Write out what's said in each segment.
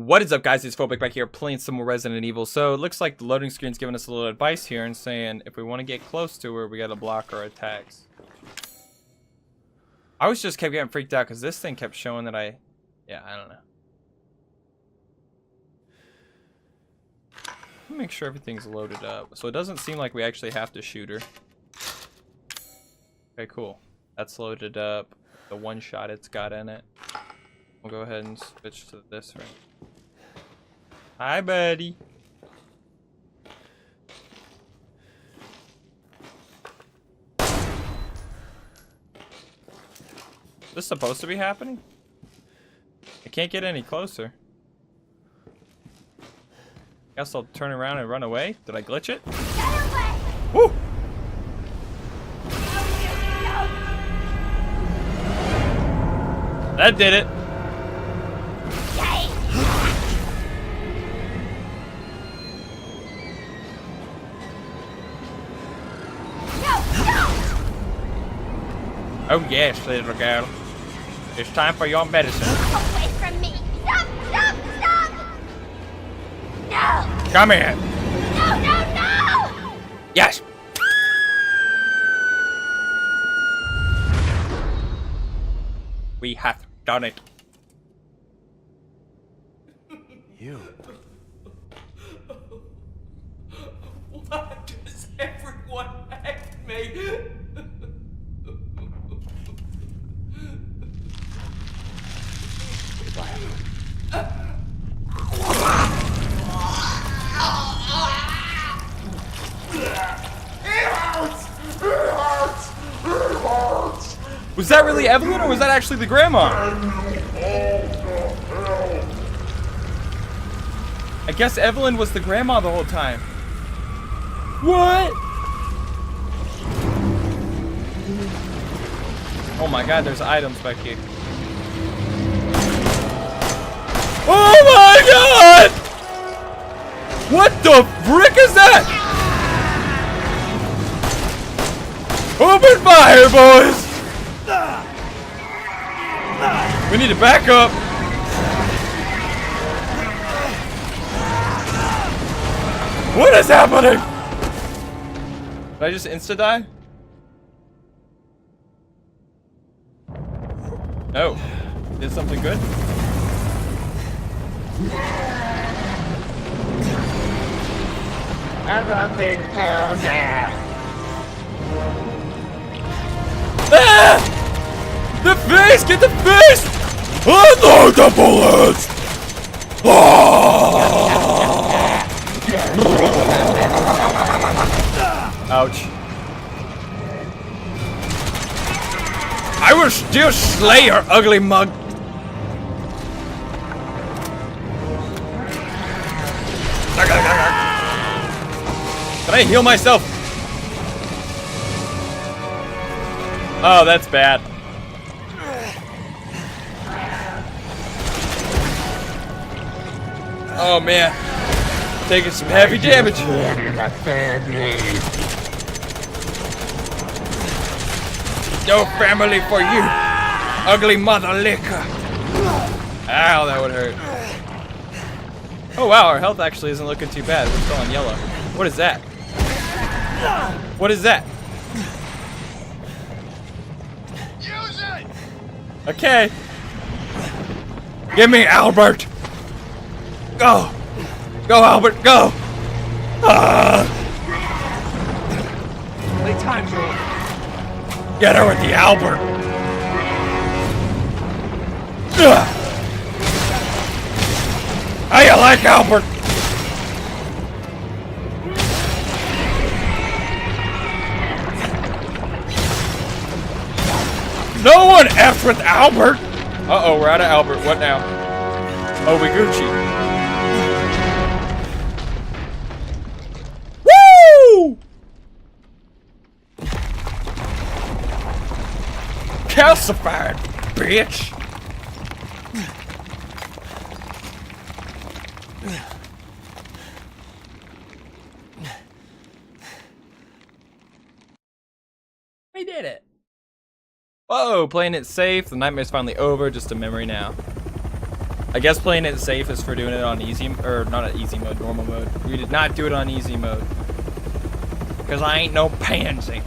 What is up, guys? It's Phobic back here playing some more Resident Evil. So it looks like the loading screen's giving us a little advice here and saying if we want to get close to her, we gotta block our attacks. I was just kept getting freaked out because this thing kept showing that I don't know. Let me make sure everything's loaded up. So it doesn't seem like we actually have to shoot her. Okay, cool. That's loaded up. The one shot it's got in it. We'll go ahead and switch to this right. Hi, buddy. Is this supposed to be happening? I can't get any closer. Guess I'll turn around and run away. Did I glitch it? Get away! Woo! That did it. Oh yes, little girl. It's time for your medicine. Away from me! Stop! Stop! Stop! No! Come here. No! No! No! Yes. We have done it. You. Why does everyone hate me? Was that really Evelyn or was that actually the grandma? I guess Evelyn was the grandma the whole time. What? Oh my god, there's items back here. Oh my god! What the frick is that? Open fire, boys! We need to back up. What is happening? Did I just insta-die? No. Did something good? Everything kills him! Ah! The face! Get the face! Unload the bullets! Ah! Ouch. I will still slay your ugly mug. Can I heal myself? Oh, that's bad. Oh man, taking some heavy damage. No family for you, ugly mother licker. Ow, that would hurt. Oh wow, our health actually isn't looking too bad. We're still on yellow. What is that? What is that? Use it! Okay. Give me Albert. Go! Go, Albert, go! Only time for Get her with the Albert! How you like Albert? No one F's with Albert! Uh-oh, we're out of Albert. What now? Oh, we Gucci. Woo! Calcified, bitch! We did it. Whoa, playing it safe. The nightmare's finally over. Just a memory now. I guess playing it safe is for doing it on easy, or not on easy mode, normal mode. We did not do it on easy mode. Because I ain't no pansy.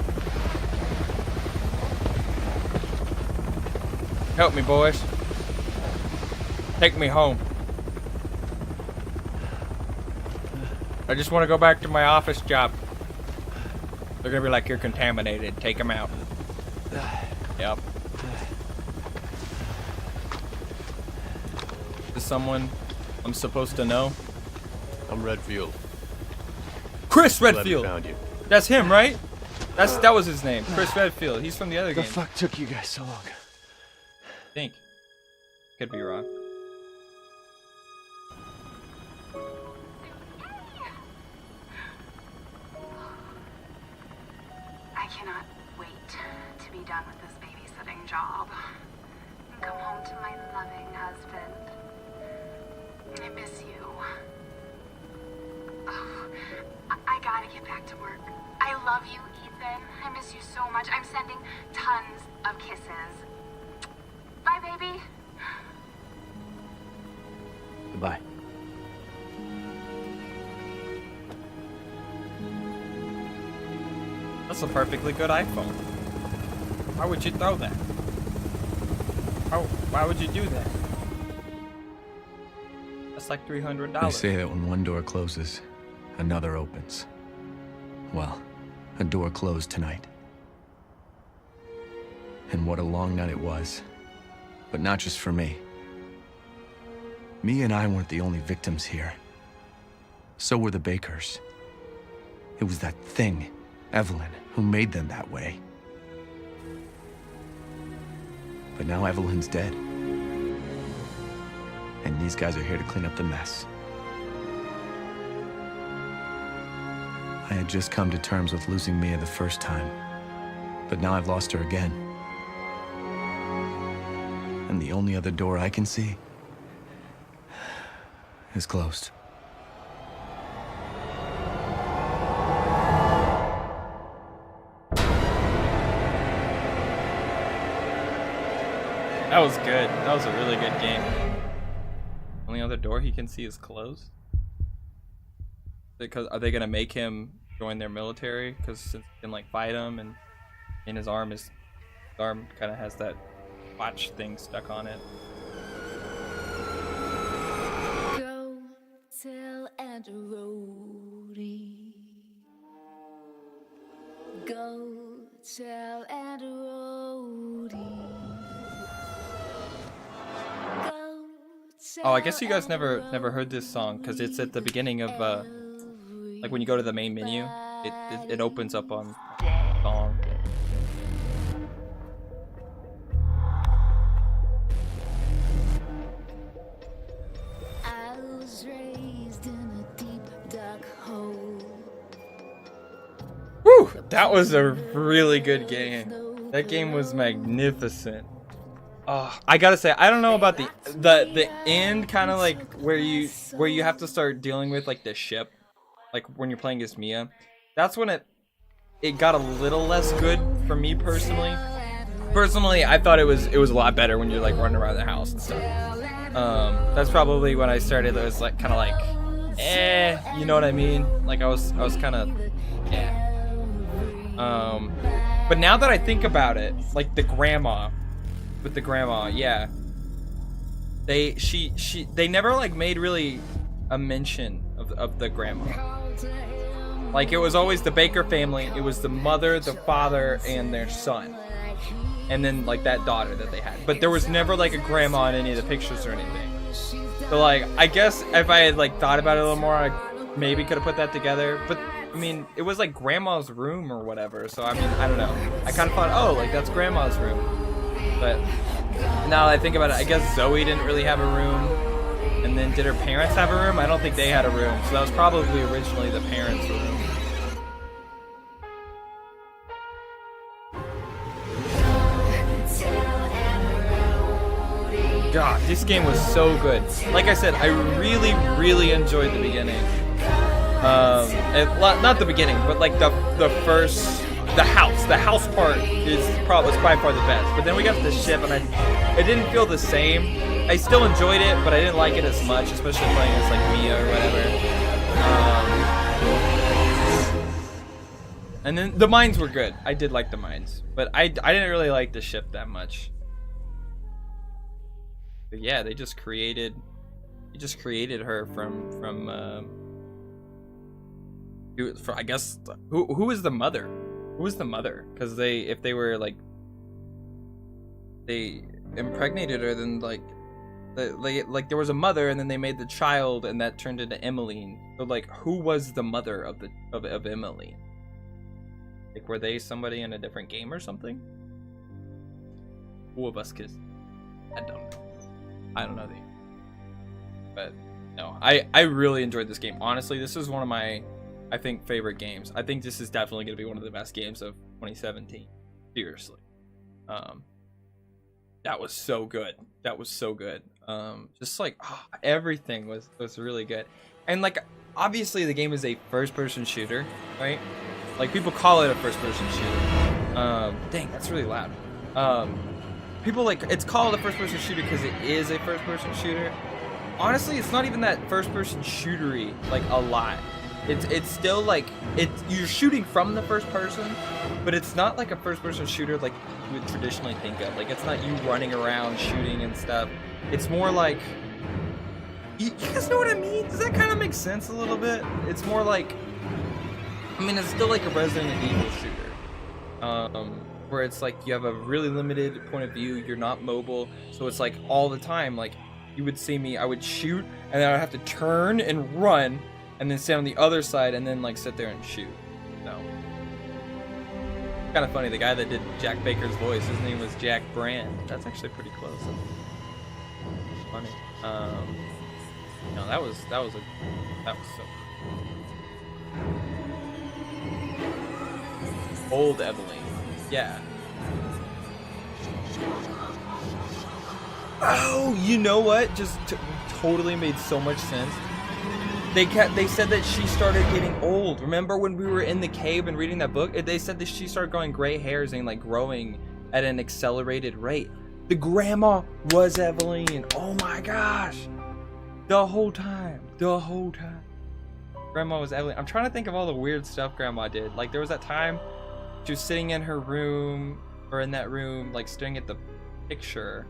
Help me, boys. Take me home. I just want to go back to my office job. They're gonna be like, you're contaminated. Take them out. Yep. Is someone I'm supposed to know? I'm Redfield. Chris Glad we Redfield. found you. That's him, right? That was his name. Chris Redfield. He's from the other game. The fuck took you guys so long? I think. Could be wrong. I cannot wait to be done with this babysitting job and come home to my loving husband. I miss you. Oh, I gotta get back to work. I love you, Ethan. I miss you so much. I'm sending tons of kisses. Bye, baby. Goodbye. That's a perfectly good iPhone. Why would you throw that? Why would you do that? That's like $300. They say that when one door closes, another opens. Well, a door closed tonight. And what a long night it was. But not just for me. Me and I weren't the only victims here. So were the Bakers. It was that thing, Evelyn, who made them that way. But now Evelyn's dead. And these guys are here to clean up the mess. I had just come to terms with losing Mia the first time, but now I've lost her again. And the only other door I can see is closed. That was good. That was a really good game. Only other door he can see is closed. Because are they gonna make him join their military? Because since he can like fight them, and in his arm kind of has that watch thing stuck on it. Go tell Aunt Rhodey. Go tell Aunt Rhodey. Oh, I guess you guys never heard this song because it's at the beginning of like when you go to the main menu, it opens up on song. I was raised in a deep dark hole. Whew, that was a really good game. That game was magnificent. Oh, I gotta say, I don't know about the end, kind of like where you have to start dealing with like the ship, like when you're playing as Mia. That's when it got a little less good for me personally. Personally, I thought it was a lot better when you're like running around the house and stuff. That's probably when I started. It was like kind of like, you know what I mean? Like I was kind of, But now that I think about it, like the grandma. With the grandma, yeah. They never like made really a mention of the grandma. Like it was always the Baker family. It was the mother, the father, and their son, and then like that daughter that they had. But there was never like a grandma in any of the pictures or anything. So like I guess if I had like thought about it a little more, I maybe could have put that together. But I mean, it was like grandma's room or whatever. So I mean, I don't know. I kind of thought, oh, like that's grandma's room. But now that I think about it, I guess Zoe didn't really have a room. And then did her parents have a room? I don't think they had a room. So that was probably originally the parents' room. God, this game was so good. Like I said, I really, really enjoyed the beginning. And not the beginning, but like the first... The house part was by far the best. But then we got to the ship, and it didn't feel the same. I still enjoyed it, but I didn't like it as much, especially playing as like Mia or whatever. And then the mines were good. I did like the mines, but I didn't really like the ship that much. But yeah, they just created her from I guess who was the mother? Who was the mother? Because if they were like they impregnated her, then like there was a mother, and then they made the child, and that turned into Emmeline. So like, who was the mother of Emmeline? Like, were they somebody in a different game or something? Who of us kissed? I don't know. But no, I really enjoyed this game. Honestly, this is one of my, I think, favorite games. I think this is definitely going to be one of the best games of 2017. Seriously. That was so good. Just like everything was really good. And like, obviously the game is a first-person shooter, right? Like, people call it a first-person shooter. Dang, that's really loud. People like, it's called a first-person shooter because it is a first-person shooter. Honestly, it's not even that first-person shootery like a lot. It's still like, you're shooting from the first person, but it's not like a first-person shooter like you would traditionally think of. Like, it's not you running around shooting and stuff. It's more like, you guys know what I mean? Does that kind of make sense a little bit? It's more like, I mean, it's still like a Resident Evil shooter, where it's like you have a really limited point of view. You're not mobile, so it's like all the time. Like, you would see me, I would shoot, and then I would have to turn and run, and then stand on the other side, and then like sit there and shoot. No, kind of funny. The guy that did Jack Baker's voice, his name was Jack Brand. That's actually pretty close. Funny. No, that was so cool. Old Evelyn. Yeah. Oh, you know what? Just totally made so much sense. They said that she started getting old. Remember when we were in the cave and reading that book? They said that she started growing gray hairs and like growing at an accelerated rate. The grandma was Evelyn. Oh my gosh. The whole time. Grandma was Evelyn. I'm trying to think of all the weird stuff Grandma did. Like, there was that time she was sitting in her room, or in that room, like staring at the picture.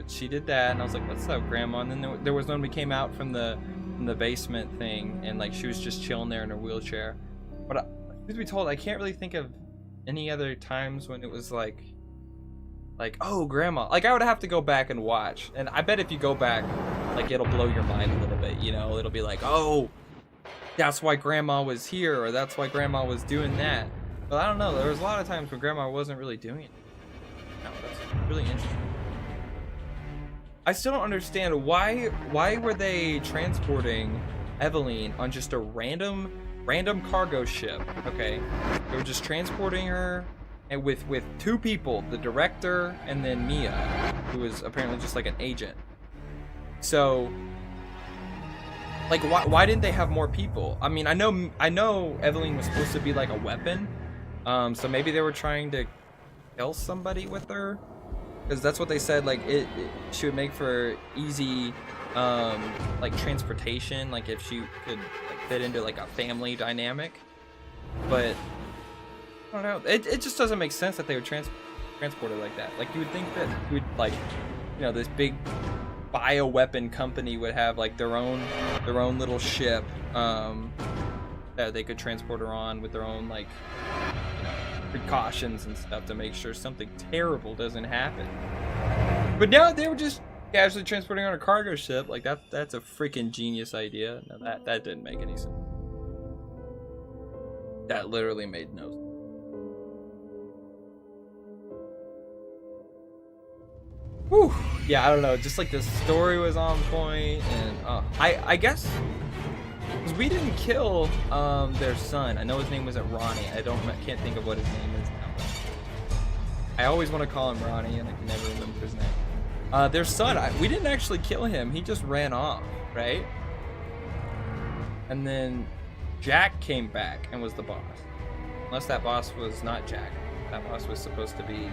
She did that, and I was like, "What's up, Grandma?" And then there was when we came out from the basement thing, and like she was just chilling there in her wheelchair. But truth be told, I can't really think of any other times when it was like, oh, Grandma. Like, I would have to go back and watch, and I bet if you go back, like, it'll blow your mind a little bit. You know, it'll be like, oh, that's why Grandma was here, or that's why Grandma was doing that. But I don't know. There was a lot of times when Grandma wasn't really doing it. No, that's really interesting. I still don't understand why were they transporting Evelyn on just a random cargo ship? Okay, they were just transporting her, and with two people, the director and then Mia, who was apparently just like an agent. So, like, why didn't they have more people? I mean, I know Evelyn was supposed to be like a weapon, so maybe they were trying to kill somebody with her. Because that's what they said, like, she would make for easy, like, transportation, like, if she could, like, fit into, like, a family dynamic. But, I don't know, it just doesn't make sense that they would transport her like that. Like, you would think that, like, you know, this big bioweapon company would have, like, their own little ship, that they could transport her on with their own, like, you know, precautions and stuff to make sure something terrible doesn't happen. But now they were just casually transporting on a cargo ship. Like, that's a freaking genius idea. No, that didn't make any sense. That literally made no sense. Whew. Yeah, I don't know. Just like the story was on point, and I guess because we didn't kill their son. I know his name wasn't Ronnie. I can't think of what his name is now. I always want to call him Ronnie, and I can never remember his name. Their son, we didn't actually kill him. He just ran off, right? And then Jack came back and was the boss. Unless that boss was not Jack. That boss was supposed to be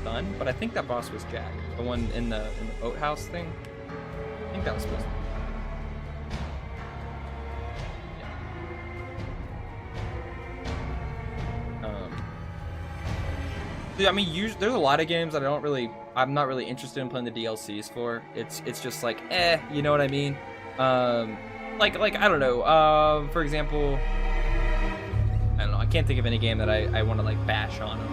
son, but I think that boss was Jack. The one in the boathouse thing. I think that was supposed to be. Yeah. I mean, there's a lot of games that I'm not really interested in playing the DLCs for. It's just like, you know what I mean? Like I don't know. For example, I don't know. I can't think of any game that I want to like bash on them.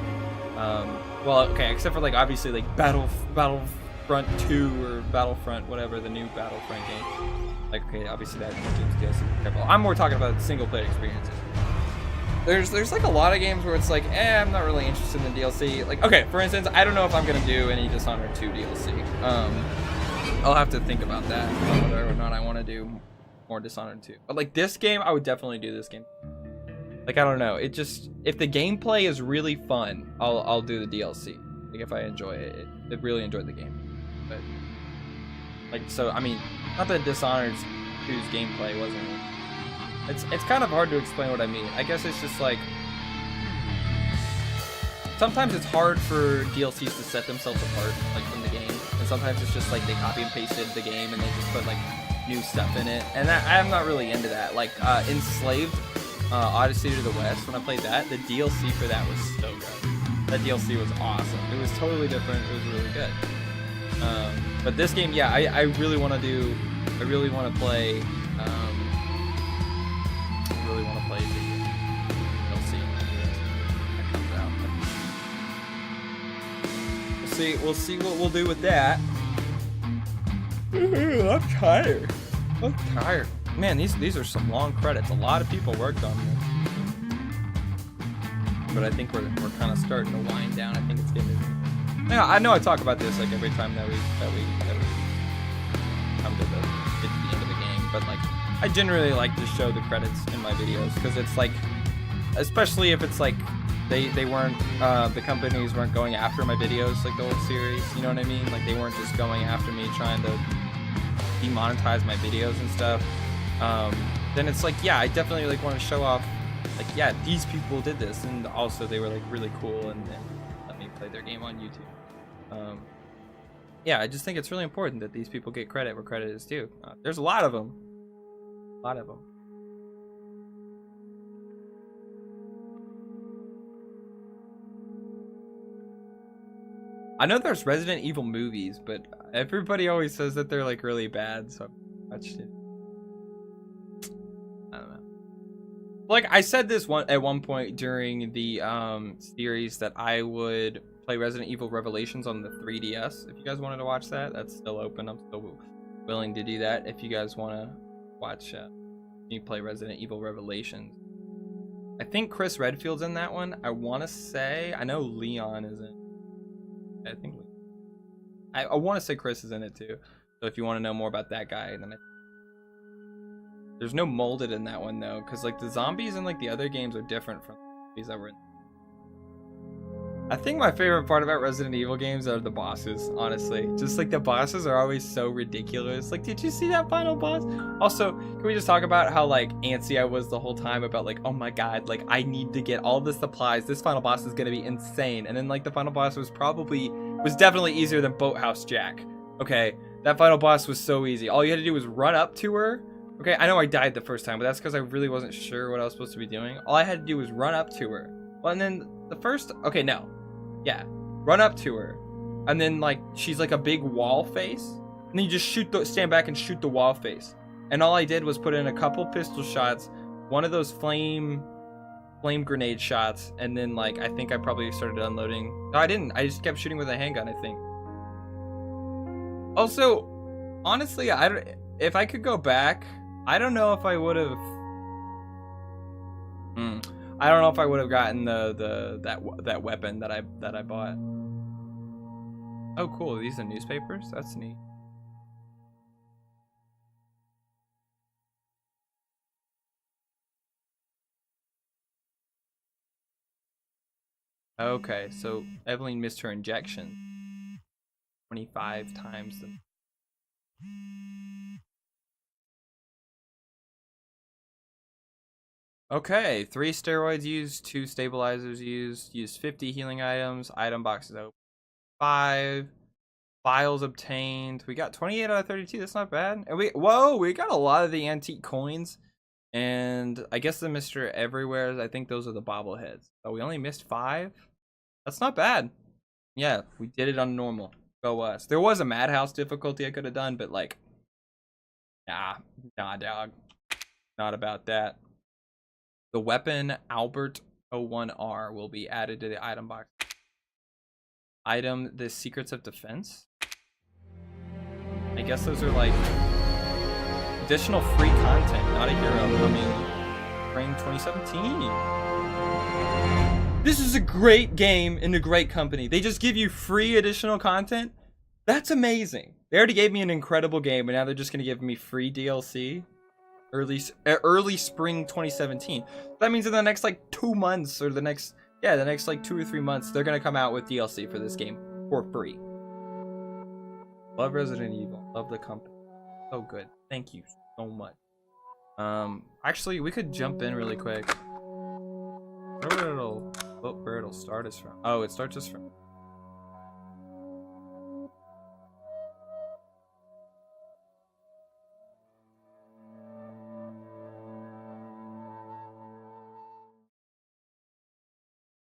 Well, okay, except for like obviously like Battlefront 2 or Battlefront, whatever, the new Battlefront game. Like, okay, obviously that game's DLC. I'm more talking about single player experiences. There's like a lot of games where it's like, I'm not really interested in the DLC. Like, okay, for instance, I don't know if I'm gonna do any Dishonored 2 DLC. I'll have to think about that, whether or not I want to do more Dishonored 2. But like this game, I would definitely do this game. Like, I don't know. It just, if the gameplay is really fun, I'll do the DLC. Like, if I enjoy it, I really enjoyed the game. But like, so I mean, not that Dishonored 2's gameplay wasn't. It's kind of hard to explain what I mean. I guess it's just like, sometimes it's hard for DLCs to set themselves apart, like, from the game, and sometimes it's just like they copy and pasted the game and they just put like new stuff in it, and I'm not really into that. Like Enslaved, Odyssey to the West, when I played that, the DLC for that was so good. That DLC was awesome. It was totally different. It was really good. But this game, yeah, I really want to do. I really want to play. I really want to play the DLC that comes out. We'll see what we'll do with that. I'm tired. Man, these are some long credits. A lot of people worked on this, but I think we're kind of starting to wind down. I think it's getting. Yeah, I know I talk about this like every time that we come to get to the end of the game, but like I generally like to show the credits in my videos because it's like, especially if it's like they weren't the companies weren't going after my videos like the whole series. You know what I mean? Like they weren't just going after me trying to demonetize my videos and stuff. Then it's like, yeah, I definitely like want to show off, like, yeah, these people did this, and also they were like really cool and let me play their game on YouTube. Yeah, I just think it's really important that these people get credit where credit is due. There's a lot of them. I know there's Resident Evil movies, but everybody always says that they're like really bad, so I watched it. I don't know. Like I said this at one point during the series that I would play Resident Evil Revelations on the 3DS. If you guys wanted to watch that, that's still open. I'm still willing to do that. If you guys want to watch me play Resident Evil Revelations. I think Chris Redfield's in that one. I want to say, I know Leon is in. I think I want to say Chris is in it too. So if you want to know more about that guy, then there's no molded in that one though, because like the zombies in like the other games are different from the zombies that were in. I think my favorite part about Resident Evil games are the bosses, honestly. Just like the bosses are always so ridiculous. Like, did you see that final boss? Also, can we just talk about how like antsy I was the whole time about like, oh my god, like I need to get all the supplies. This final boss is gonna be insane. And then like the final boss was definitely easier than Boathouse Jack. Okay, that final boss was so easy. All you had to do was run up to her. Okay, I know I died the first time, but that's because I really wasn't sure what I was supposed to be doing. All I had to do was run up to her. Well, and then the first, okay, no. Yeah, run up to her, and then like she's like a big wall face, and then you just stand back and shoot the wall face. And all I did was put in a couple pistol shots, one of those flame grenade shots, and then like I think I probably started unloading. No, I didn't. I just kept shooting with a handgun, I think. Also, honestly, if I could go back, I don't know if I would have. I don't know if I would have gotten that weapon that I bought. Oh, cool! These are newspapers. That's neat. Okay, so Evelyn missed her injection 25 times. Okay, 3 steroids used, 2 stabilizers used 50 healing items, item boxes open 5, Files obtained. We got 28 out of 32. That's not bad. And we got a lot of the antique coins. And I guess the Mr. Everywheres, I think those are the bobbleheads. So we only missed 5. That's not bad. Yeah, we did it on normal. Go us. There was a Madhouse difficulty I could have done, but like, nah, dog. Not about that. The weapon Albert 01R will be added to the item box. Item, the Secrets of Defense. I guess those are like additional free content. Not a hero coming spring 2017. This is a great game and a great company. They just give you free additional content. That's amazing. They already gave me an incredible game, and now they're just gonna give me free DLC. Early spring 2017. That means in the next like 2 months, or the next like 2 or 3 months, they're gonna come out with DLC for this game for free. Love Resident Evil. Love the company. So good. Thank you so much. Actually, we could jump in really quick. I wonder where it'll start us from. Oh, it starts us from.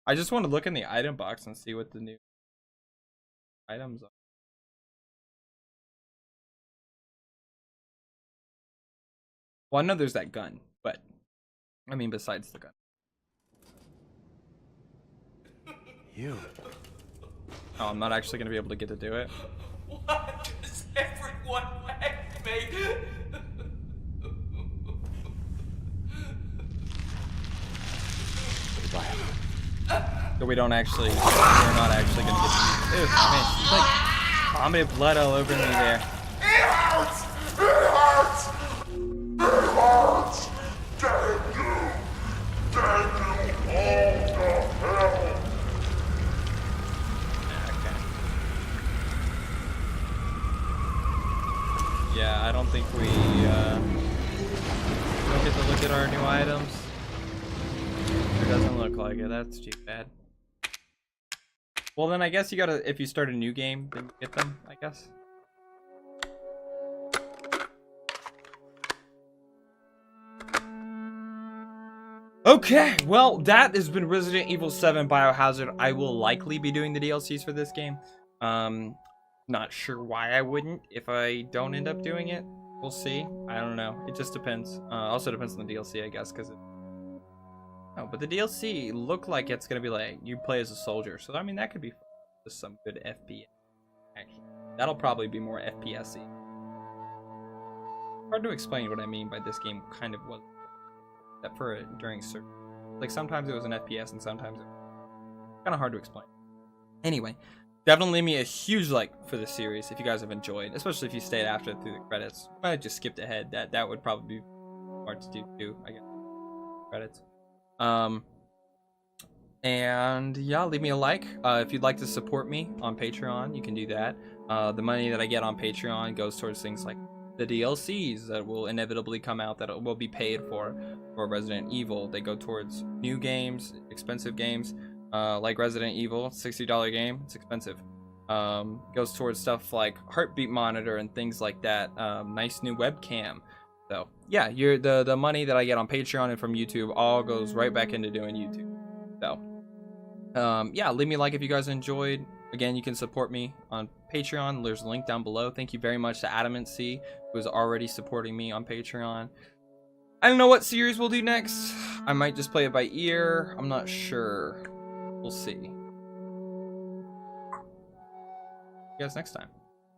I just want to look in the item box and see what the new items are. Well, I know there's that gun, but I mean besides the gun. You. Oh, I'm not actually gonna be able to get to do it. Why does everyone like me? So we're not actually gonna get to use it. Ew, man, she's like vomited blood all over me there. It hurts! It hurts! It hurts! Damn you! Damn you all to hell! Okay. Yeah, I don't think we don't get to look at our new items. It doesn't look like it. That's too bad. Well, then I guess you gotta, if you start a new game, then get them, I guess. Okay, well, that has been Resident Evil 7 Biohazard. I will likely be doing the DLCs for this game. Not sure why I wouldn't if I don't end up doing it. We'll see. I don't know. It just depends. Also depends on the DLC, I guess, because it... Oh, but the DLC look like it's gonna be like you play as a soldier, so I mean that could be just some good FPS. Actually, that'll probably be more FPS-y. Hard to explain what I mean by this game kind of was, except for during certain, like sometimes it was an FPS and sometimes it was kind of hard to explain. Anyway, definitely leave me a huge like for the series if you guys have enjoyed, especially if you stayed after through the credits. I just skipped ahead. That would probably be hard to do too, I guess. Credits. And yeah, leave me a like. If you'd like to support me on Patreon, you can do that. The money that I get on Patreon goes towards things like the DLCs that will inevitably come out that will be paid for Resident Evil. They go towards new games, expensive games, like Resident Evil, $60 game, it's expensive. Goes towards stuff like heartbeat monitor and things like that. Nice new webcam. So yeah, the money that I get on Patreon and from YouTube all goes right back into doing YouTube. So yeah, leave me a like if you guys enjoyed. Again, you can support me on Patreon. There's a link down below. Thank you very much to Adamant C, who is already supporting me on Patreon. I don't know what series we'll do next. I might just play it by ear. I'm not sure. We'll see. See you guys next time.